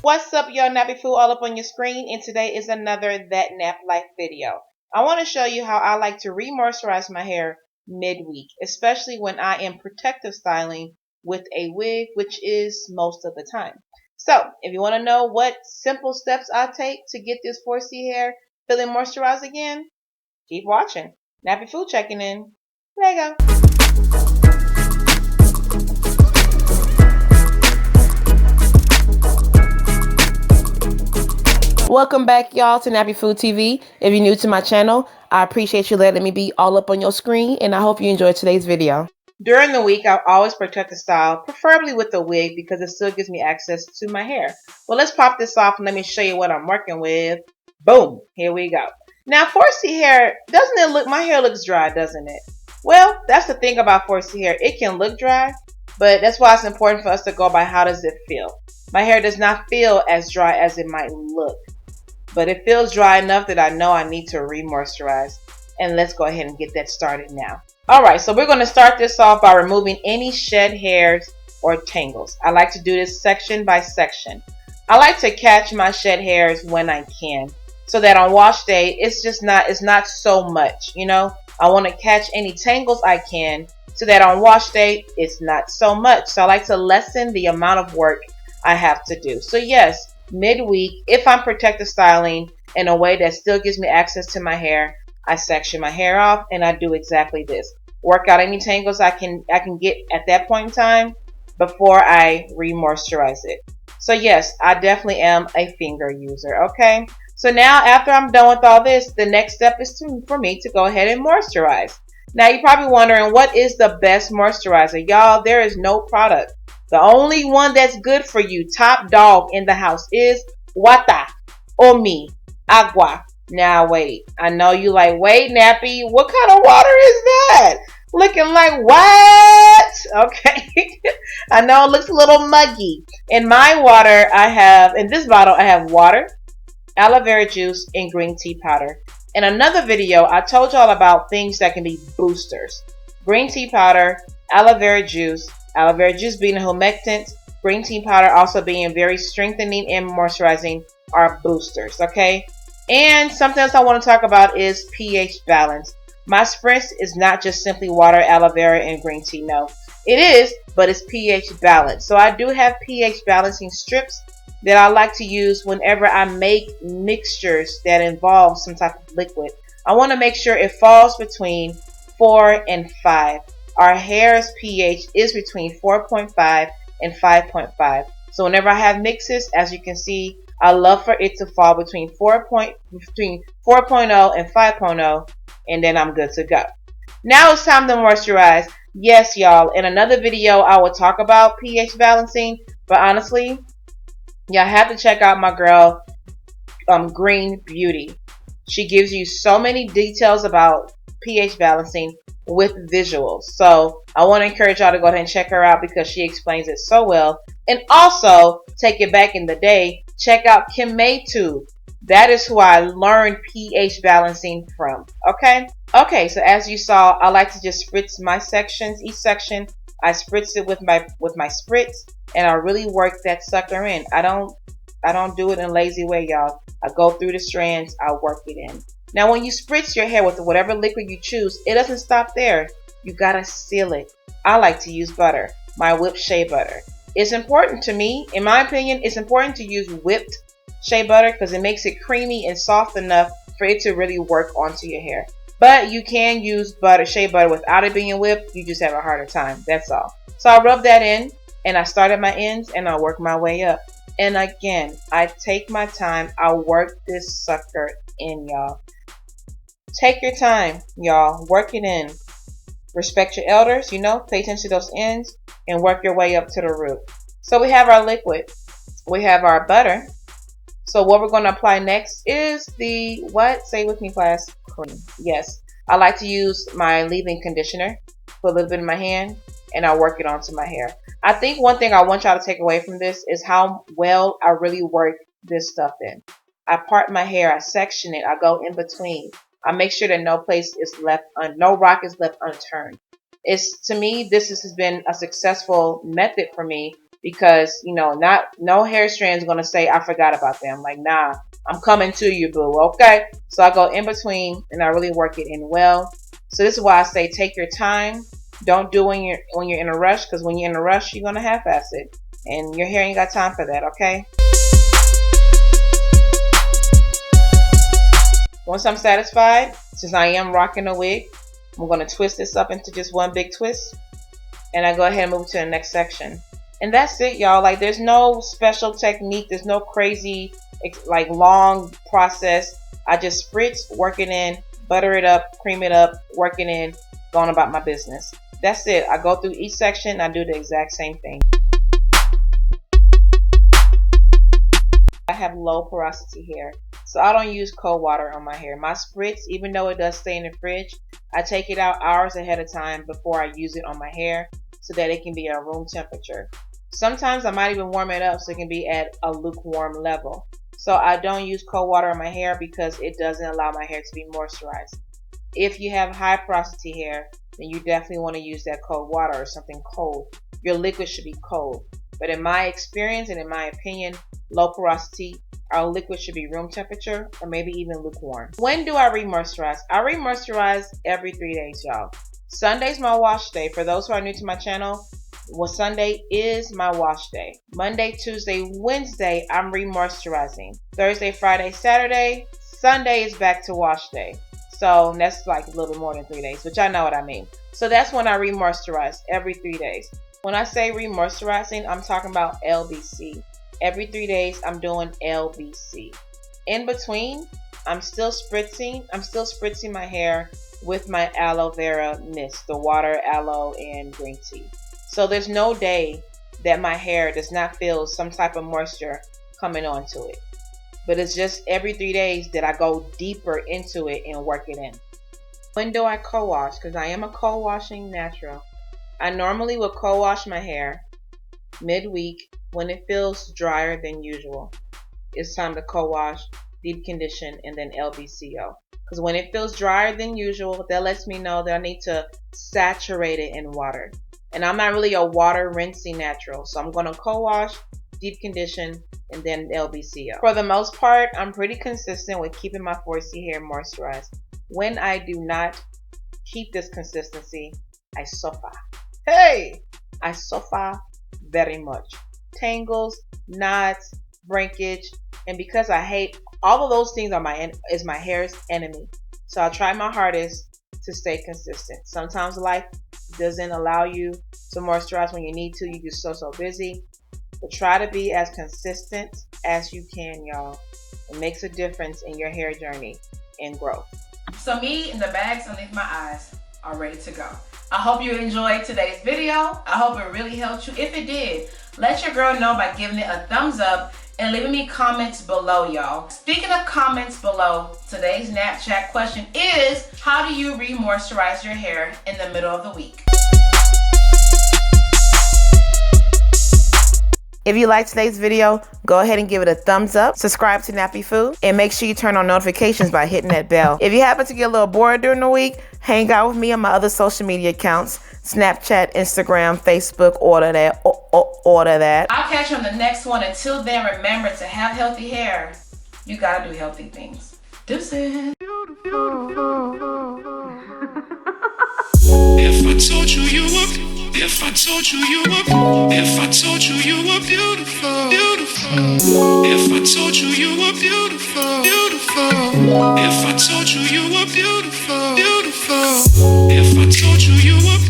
What's up, y'all? NappyFu all up on your screen, and today is another That Nap Life video. I want to show you how I like to re-moisturize my hair midweek, especially when I am protective styling with a wig, which is most of the time. So, if you want to know what simple steps I take to get this 4C hair feeling moisturized again, keep watching. NappyFu checking in. There you go. Welcome back, y'all, to NappyFu TV. If you're new to my channel, I appreciate you letting me be all up on your screen, and I hope you enjoyed today's video. During the week, I always protect the style, preferably with a wig because it still gives me access to my hair. Well, let's pop this off and let me show you what I'm working with. Boom, here we go. Now, 4C hair, doesn't it look, my hair looks dry, doesn't it? Well, that's the thing about 4C hair. It can look dry, but that's why it's important for us to go by how does it feel. My hair does not feel as dry as it might look, but it feels dry enough that I know I need to re-moisturize. And let's go ahead and get that started now. Alright, so we're going to start this off by removing any shed hairs or tangles. I like to do this section by section. I like to catch my shed hairs when I can, so that on wash day it's not so much, you know. I want to catch any tangles I can, so that on wash day it's not so much. So I like to lessen the amount of work I have to do. So yes, midweek, if I'm protective styling in a way that still gives me access to my hair, I section my hair off and I do exactly this. Work out any tangles I can get at that point in time before I re-moisturize it. So yes, I definitely am a finger user, okay? So now after I'm done with all this, the next step is for me to go ahead and moisturize. Now you're probably wondering, what is the best moisturizer? Y'all, there is no product. The only one that's good for you, top dog in the house, is water, omi, agua. Now wait, I know you like, wait, Nappy, what kind of water is that? Looking like what? Okay, I know it looks a little muggy. In my water, in this bottle, I have water, aloe vera juice, and green tea powder. In another video, I told y'all about things that can be boosters. Green tea powder, aloe vera juice being a humectant, green tea powder also being very strengthening and moisturizing, are boosters, okay? And something else I want to talk about is pH balance. My spritz is not just simply water, aloe vera, and green tea. No, it is, but it's pH balance. So I do have pH balancing strips that I like to use whenever I make mixtures that involve some type of liquid. I want to make sure it falls between 4 and 5. Our hair's pH is between 4.5 and 5.5. So whenever I have mixes, as you can see, I love for it to fall between 4.0 and 5.0, and then I'm good to go. Now it's time to moisturize. Yes, y'all, in another video I will talk about pH balancing, but honestly, y'all have to check out my girl, Green Beauty. She gives you so many details about pH balancing with visuals. So I want to encourage y'all to go ahead and check her out because she explains it so well. And also, take it back in the day, check out Kim Maytube. That is who I learned pH balancing from. Okay, so as you saw, I like to just spritz my sections. Each section, I spritz it with my spritz, and I really work that sucker in. I don't do it in a lazy way, y'all. I go through the strands, I work it in. Now when you spritz your hair with whatever liquid you choose, it doesn't stop there. You gotta seal it. I like to use butter, my whipped shea butter. It's important to me, in my opinion, it's important to use whipped shea butter because it makes it creamy and soft enough for it to really work onto your hair. But you can use shea butter without it being whipped, you just have a harder time, that's all. So I rub that in, and I start at my ends, and I work my way up. And again, I take my time, I work this sucker in, y'all. Take your time, y'all. Work it in. Respect your elders, you know, pay attention to those ends and work your way up to the root. So we have our liquid. We have our butter. So what we're going to apply next is the, what? Say with me, class. Cream. Yes. I like to use my leave-in conditioner. Put a little bit in my hand and I work it onto my hair. I think one thing I want y'all to take away from this is how well I really work this stuff in. I part my hair, I section it, I go in between. I make sure that no rock is left unturned. To me, this has been a successful method for me because, you know, no hair strand is going to say, I forgot about them. Like, nah, I'm coming to you, boo. Okay. So I go in between and I really work it in well. So this is why I say take your time. Don't do when you're in a rush, because when you're in a rush, you're going to half-ass it. And your hair ain't got time for that, okay? Once I'm satisfied, since I am rocking a wig, I'm going to twist this up into just one big twist. And I go ahead and move to the next section. And that's it, y'all. Like, there's no special technique. There's no crazy, like, long process. I just spritz, work it in, butter it up, cream it up, work it in, going about my business. That's it. I go through each section and I do the exact same thing. I have low porosity hair, so I don't use cold water on my hair. My spritz, even though it does stay in the fridge, I take it out hours ahead of time before I use it on my hair so that it can be at room temperature. Sometimes I might even warm it up so it can be at a lukewarm level. So I don't use cold water on my hair because it doesn't allow my hair to be moisturized. If you have high porosity hair, then you definitely want to use that cold water or something cold. Your liquid should be cold. But in my experience and in my opinion, low porosity, our liquid should be room temperature or maybe even lukewarm. When do I re-moisturize? I re-moisturize every 3 days, y'all. Sunday's my wash day. For those who are new to my channel, well, Sunday is my wash day. Monday, Tuesday, Wednesday, I'm re-moisturizing. Thursday, Friday, Saturday, Sunday is back to wash day. So that's like a little bit more than 3 days, but y'all know what I mean. So that's when I re-moisturize, every 3 days. When I say re-moisturizing, I'm talking about LBC. Every 3 days, I'm doing LBC. In between, I'm still spritzing my hair with my aloe vera mist, the water, aloe, and green tea. So there's no day that my hair does not feel some type of moisture coming onto it. But it's just every 3 days that I go deeper into it and work it in. When do I co-wash? Because I am a co-washing natural. I normally will co-wash my hair midweek when it feels drier than usual. It's time to co-wash, deep condition, and then LBCO. Because when it feels drier than usual, that lets me know that I need to saturate it in water. And I'm not really a water rinsing natural, so I'm going to co-wash, deep condition, and then LBCO. For the most part, I'm pretty consistent with keeping my 4C hair moisturized. When I do not keep this consistency, I suffer. Hey! I suffer very much. Tangles, knots, breakage, and because I hate all of those things are my hair's enemy. So I try my hardest to stay consistent. Sometimes life doesn't allow you to moisturize when you need to. You're just so busy. But try to be as consistent as you can, y'all. It makes a difference in your hair journey and growth. So me and the bags underneath my eyes are ready to go. I hope you enjoyed today's video. I hope it really helped you. If it did, let your girl know by giving it a thumbs up and leaving me comments below, y'all. Speaking of comments below, today's NapChat question is, how do you re-moisturize your hair in the middle of the week? If you liked today's video, go ahead and give it a thumbs up, subscribe to NappyFu, and make sure you turn on notifications by hitting that bell. If you happen to get a little bored during the week, hang out with me on my other social media accounts, Snapchat, Instagram, Facebook, order that. I'll catch you on the next one. Until then, remember to have healthy hair. You gotta do healthy things. Deuces. If I told you you were, if I told you you were, if I told you you were beautiful, beautiful. If I told you you were beautiful, beautiful. If I told you you were beautiful, beautiful. If I told you you were